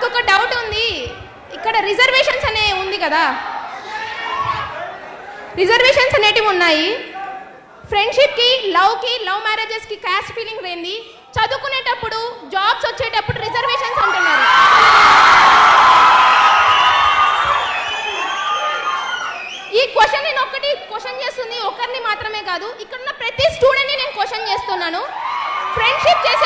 నాకు ఒక డౌట్ ఉంది. ఇక్కడ రిజర్వేషన్స్ అనే ఉంది కదా, రిజర్వేషన్స్ అనేటివి ఉన్నాయి. ఫ్రెండ్షిప్కి, లవ్ మ్యారేజెస్కి క్యాస్ట్ ఫీలింగ్ లేని, చదువుకునేటప్పుడు జాబ్స్ వచ్చేటప్పుడు రిజర్వేషన్స్ అంటున్నారు. ఈ క్వశ్చన్ నేను ఒక్కటి క్వశ్చన్ చేస్తుంది, ఒకరిని మాత్రమే కాదు, ఇక్కడ ఉన్న ప్రతి స్టూడెంట్ని నేను క్వశ్చన్ చేస్తున్నాను. ఫ్రెండ్షిప్ చేసే